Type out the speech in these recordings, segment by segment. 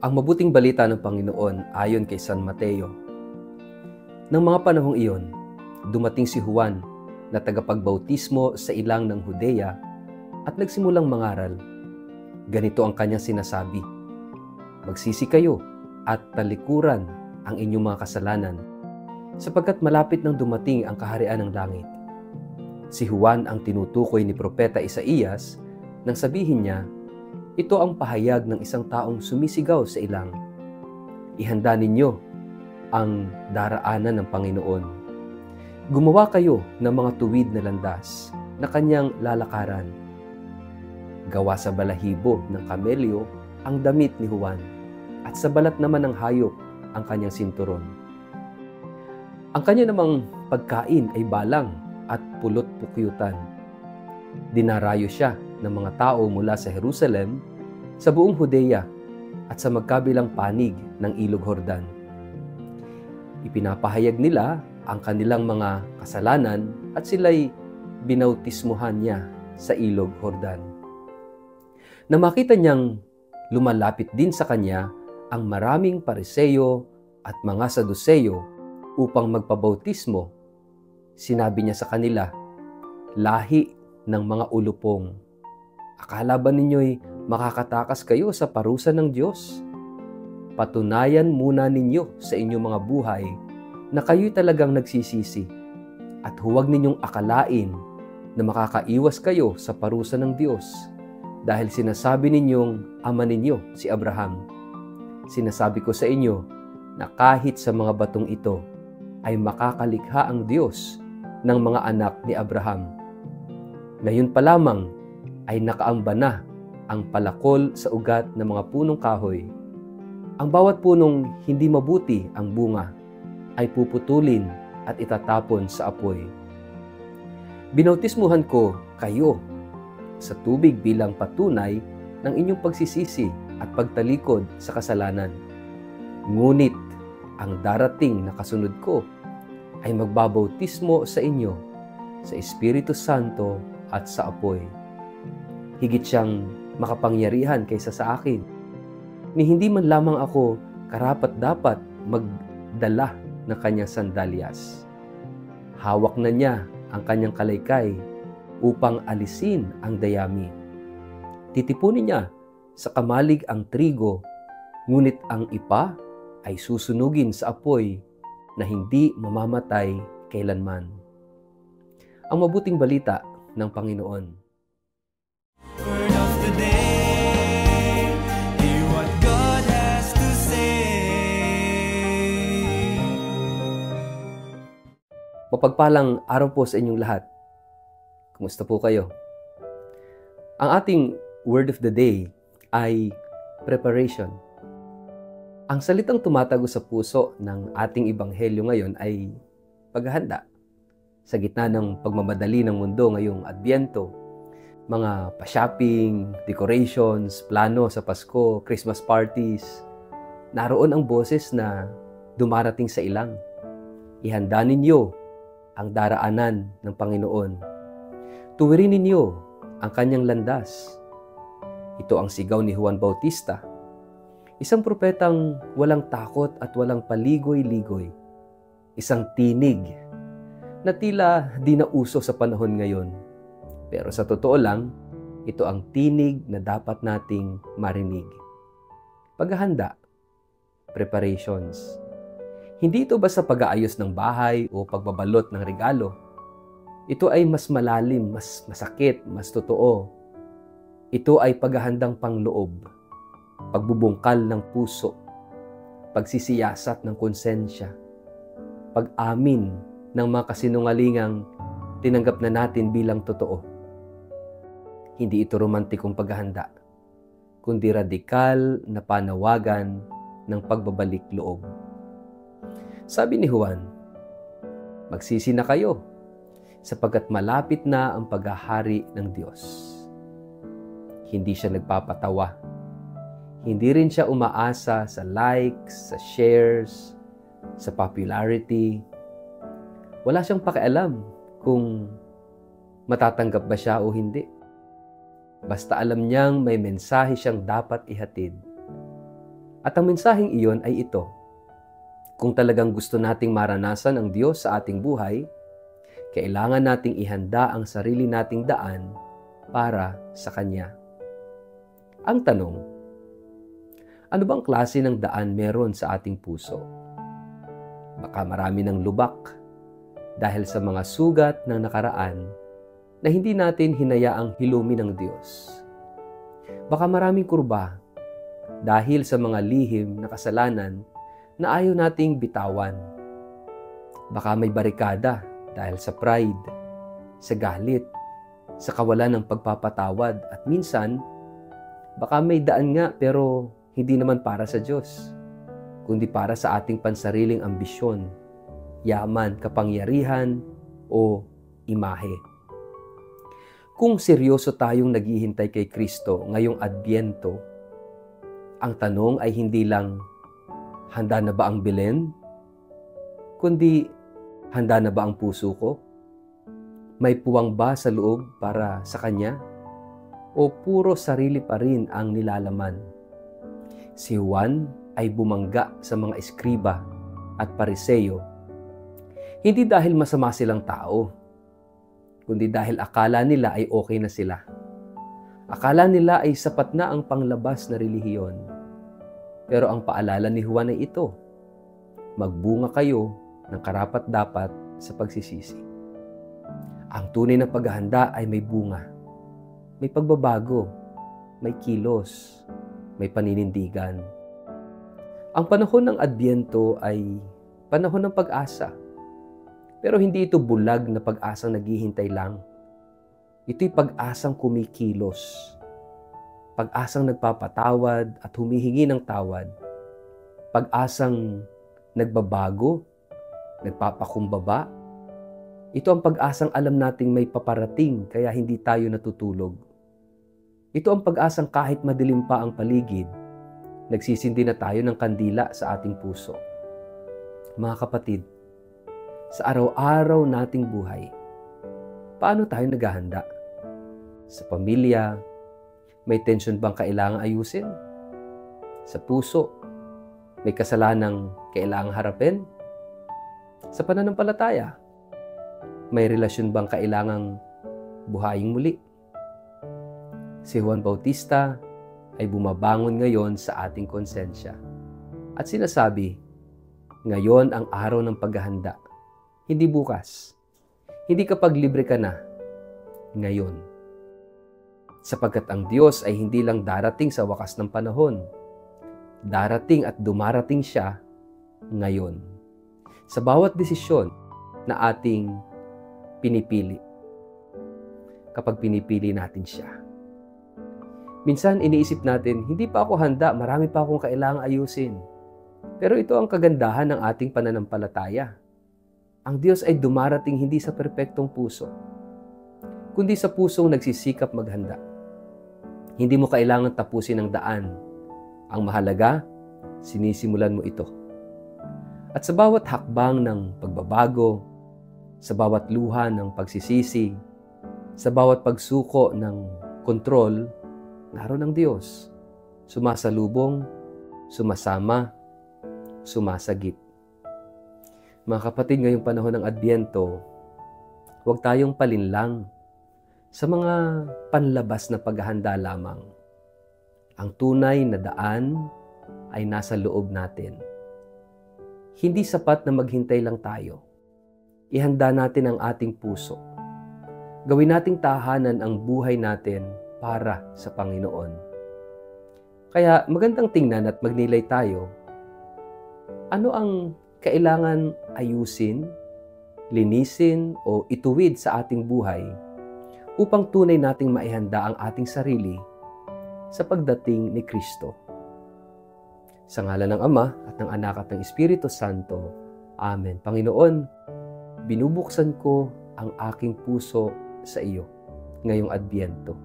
Ang mabuting balita ng Panginoon ayon kay San Mateo. Nang mga panahong iyon, dumating si Juan na tagapagbautismo sa ilang ng Judea at nagsimulang mangaral. Ganito ang kanyang sinasabi, "Magsisi kayo at talikuran ang inyong mga kasalanan, sapagkat malapit nang dumating ang kaharian ng langit." Si Juan ang tinutukoy ni Propeta Isaías nang sabihin niya, ito ang pahayag ng isang taong sumisigaw sa ilang, "Ihanda ninyo ang daraanan ng Panginoon. Gumawa kayo ng mga tuwid na landas na kanyang lalakaran." Gawa sa balahibo ng kamelyo ang damit ni Juan, at sa balat naman ng hayop ang kanyang sinturon. Ang kanya namang pagkain ay balang at pulot-pukyutan. Dinarayo siya ng mga tao mula sa Jerusalem, sa buong Judea at sa magkabilang panig ng Ilog Jordan. Ipinapahayag nila ang kanilang mga kasalanan at sila'y binautismuhan niya sa Ilog Jordan. Na makita niyang lumalapit din sa kanya ang maraming Pariseo at mga Saduceo upang magpabautismo, sinabi niya sa kanila, "Lahi ng mga ulupong, akala ba ninyo'y makakatakas kayo sa parusa ng Diyos? Patunayan muna ninyo sa inyong mga buhay na kayo'y talagang nagsisisi, at huwag ninyong akalain na makakaiwas kayo sa parusa ng Diyos dahil sinasabi ninyong ama ninyo si Abraham. Sinasabi ko sa inyo na kahit sa mga batong ito ay makakalikha ang Diyos ng mga anak ni Abraham. Ngayon pa lamang ay nakaamba na ang palakol sa ugat ng mga punong kahoy. Ang bawat punong hindi mabuti ang bunga ay puputulin at itatapon sa apoy. Binautismuhan ko kayo sa tubig bilang patunay ng inyong pagsisisi at pagtalikod sa kasalanan. Ngunit ang darating na kasunod ko ay magbabautismo sa inyo sa Espiritu Santo at sa apoy. Higit siyang makapangyarihan kaysa sa akin, ni hindi man lamang ako karapat-dapat magdala ng kanyang sandalyas. Hawak na niya ang kanyang kalaykay upang alisin ang dayami. Titipunin niya sa kamalig ang trigo, ngunit ang ipa ay susunugin sa apoy na hindi mamamatay kailanman. Ang mabuting balita ng Panginoon. Word of the day, hear what God has to say. Mapagpalang araw po sa inyong lahat. Kumusta po kayo? Ang ating word of the day ay preparation. Ang salitang tumatago sa puso ng ating ebanghelyo ngayon ay paghahanda. Sa gitna ng pagmamadali ng mundo ngayong Adbyento, mga pa-shopping, decorations, plano sa Pasko, Christmas parties, naroon ang boses na dumarating sa ilang. Ihanda ninyo ang daraanan ng Panginoon. Tuwirin ninyo ang kanyang landas. Ito ang sigaw ni Juan Bautista, isang propetang walang takot at walang paligoy-ligoy. Isang tinig na tila di na uso sa panahon ngayon. Pero sa totoo lang, ito ang tinig na dapat nating marinig. Paghahanda, preparations. Hindi ito basta pag-aayos ng bahay o pagbabalot ng regalo. Ito ay mas malalim, mas masakit, mas totoo. Ito ay paghahandang pangloob, pagbubungkal ng puso, pagsisiyasat ng konsensya, pag-amin ng mga kasinungalingang tinanggap na natin bilang totoo. Hindi ito romantikong paghahanda, kundi radikal na panawagan ng pagbabalik loob. Sabi ni Juan, "Magsisi na kayo, sapagkat malapit na ang paghahari ng Diyos." Hindi siya nagpapatawa. Hindi rin siya umaasa sa likes, sa shares, sa popularity. Wala siyang pakialam kung matatanggap ba siya o hindi. Basta alam niyang may mensahe siyang dapat ihatid. At ang mensaheng iyon ay ito: kung talagang gusto nating maranasan ang Diyos sa ating buhay, kailangan nating ihanda ang sarili nating daan para sa Kanya. Ang tanong, ano bang klase ng daan meron sa ating puso? Baka marami ng lubak dahil sa mga sugat ng nakaraan na hindi natin hinayaang hilumin ng Diyos. Baka maraming kurba dahil sa mga lihim na kasalanan na ayaw nating bitawan. Baka may barikada dahil sa pride, sa galit, sa kawalan ng pagpapatawad, at minsan, baka may daan nga pero hindi naman para sa Diyos, kundi para sa ating pansariling ambisyon, yaman, kapangyarihan, o imahe. Kung seryoso tayong naghihintay kay Kristo ngayong Adbyento, ang tanong ay hindi lang, handa na ba ang Belen? Kundi, handa na ba ang puso ko? May puwang ba sa loob para sa Kanya? O puro sarili pa rin ang nilalaman? Si Juan ay bumangga sa mga eskriba at pariseyo, hindi dahil masama silang tao, kundi dahil akala nila ay okay na sila. Akala nila ay sapat na ang panglabas na relihiyon. Pero ang paalala ni Juan ay ito: magbunga kayo ng karapat-dapat sa pagsisisi. Ang tunay na paghahanda ay may bunga, may pagbabago, may kilos, may paninindigan. Ang panahon ng Adbyento ay panahon ng pag-asa. Pero hindi ito bulag na pag-asang naghihintay lang. Ito'y pag-asang kumikilos. Pag-asang nagpapatawad at humihingi ng tawad. Pag-asang nagbabago, nagpapakumbaba. Ito ang pag-asang alam nating may paparating kaya hindi tayo natutulog. Ito ang pag-asang kahit madilim pa ang paligid, nagsisindi na tayo ng kandila sa ating puso. Mga kapatid, sa araw-araw nating buhay, paano tayo naghahanda? Sa pamilya, may tensyon bang kailangang ayusin? Sa puso, may kasalanang kailangang harapin? Sa pananampalataya, may relasyon bang kailangang buhayin muli? Si Juan Bautista ay bumabangon ngayon sa ating konsensya at sinasabi, ngayon ang araw ng paghahanda, hindi bukas. Hindi kapag libre ka na, ngayon. Sapagkat ang Diyos ay hindi lang darating sa wakas ng panahon. Darating at dumarating siya ngayon. Sa bawat desisyon na ating pinipili. Kapag pinipili natin siya. Minsan iniisip natin, hindi pa ako handa, marami pa akong kailangang ayusin. Pero ito ang kagandahan ng ating pananampalataya. Ang Diyos ay dumarating hindi sa perpektong puso, kundi sa pusong nagsisikap maghanda. Hindi mo kailangan tapusin ang daan. Ang mahalaga, sinisimulan mo ito. At sa bawat hakbang ng pagbabago, sa bawat luha ng pagsisisi, sa bawat pagsuko ng kontrol, naroon ang Diyos. Sumasalubong, sumasama, sumasagip. Mga kapatid, ngayong panahon ng Adbyento, huwag tayong palinlang sa mga panlabas na paghahanda lamang. Ang tunay na daan ay nasa loob natin. Hindi sapat na maghintay lang tayo. Ihanda natin ang ating puso. Gawin nating tahanan ang buhay natin para sa Panginoon. Kaya magandang tingnan at magnilay tayo. Ano ang kailangan ayusin, linisin o ituwid sa ating buhay upang tunay nating maihanda ang ating sarili sa pagdating ni Kristo. Sa ngalan ng Ama at ng Anak at ng Espiritu Santo. Amen. Panginoon, binubuksan ko ang aking puso sa iyo ngayong Adbyento.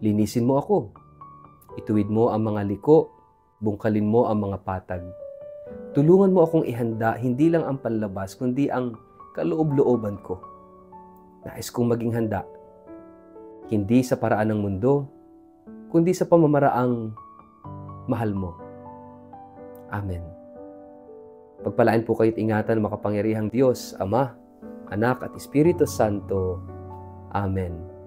Linisin mo ako. Ituwid mo ang mga liko, bungkalin mo ang mga patag. Tulungan mo akong ihanda hindi lang ang panlabas, kundi ang kaloob-looban ko. Nais kong maging handa, hindi sa paraan ng mundo, kundi sa pamamaraang mahal mo. Amen. Pagpalain po kayo't ingatan ng makapangyarihang Diyos, Ama, Anak at Espiritu Santo. Amen.